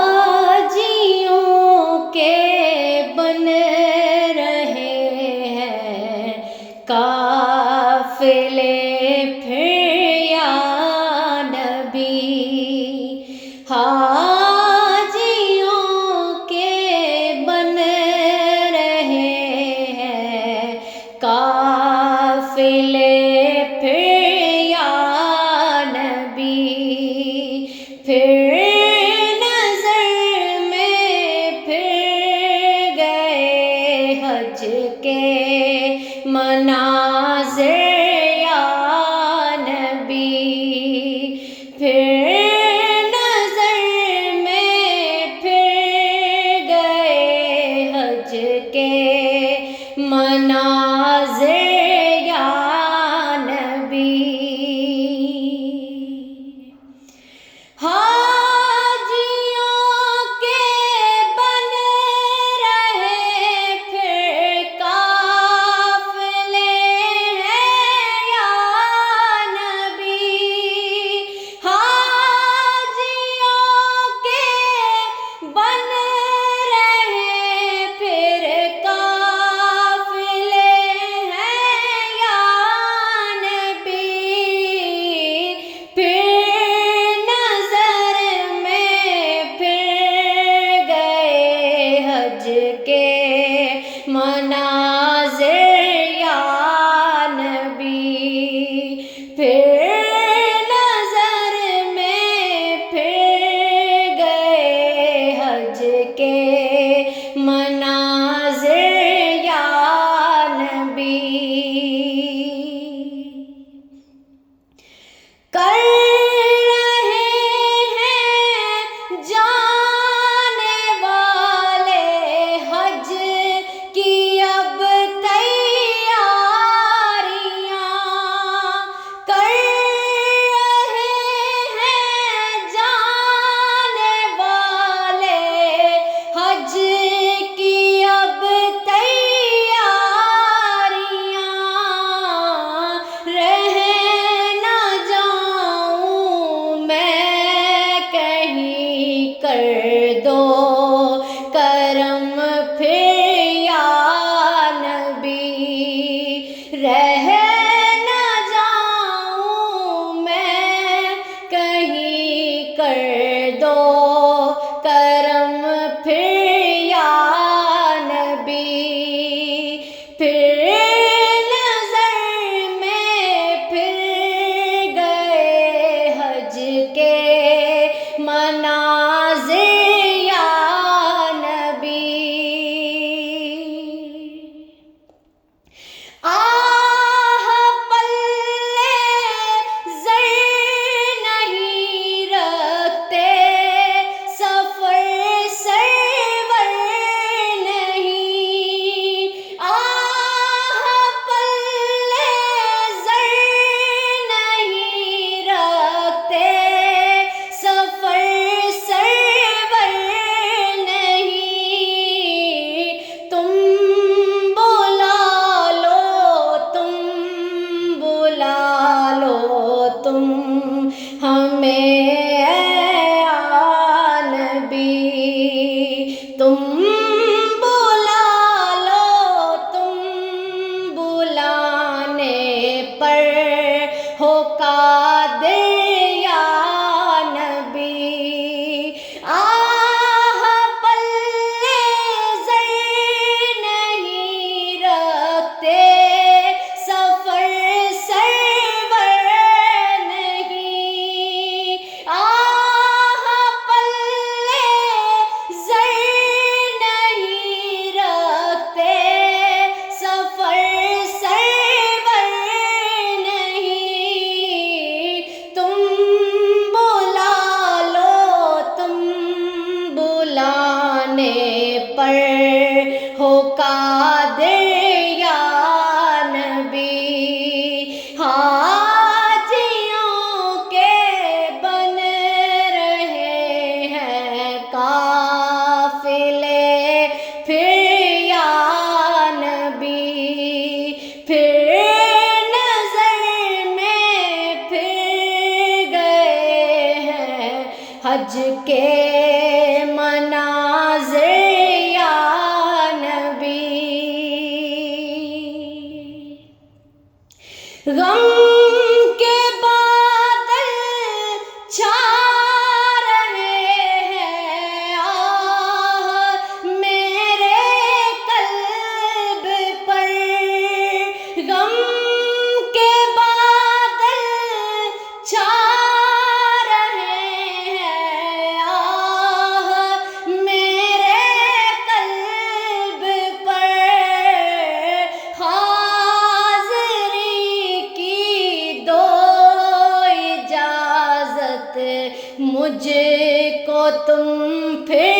حاجیوں کے بن رہے ہیں قافلے پھر یا نبی، حاجیوں کے بن رہے ہیں قافلے پھر یا نبی، پھر کے مناظر یا نبی، پھر نظر میں پھر گئے حج کے مناظر یا نبی۔ مناظر یا نبی، پھر نظر میں پھر گئے حج کے مناظر یا نبی۔ کر دو کرم پھر یا نبی، رہ نہ جاؤں میں کہیں، کر دو کرم پھر یا نبی، پھر نظر میں پھر گئے حج کے مناظر یا نبی۔ آہ پلے زر نہیں رکھتے، سفر سرور نہیں، آہ پلے زر نہیں رکھتے، سفر سرور نہیں، تم بلا لو تم ہمیں اے نبی، تم بلا لو تم بلانے پر ہو قادر یا نبی۔ آہ پلے زر نہیں رکھتے، سفر سرور نہیں، آہ پلے زر نہیں رکھتے، سفر سرور نہیں، تم بلا لو تم بلانے پر ہو قادر یا نبی، حاجیوں کے بن رہے ہیں قافلے پھر یا نبی، پھر نظر میں پھر گئے ہیں حج کے تم پھر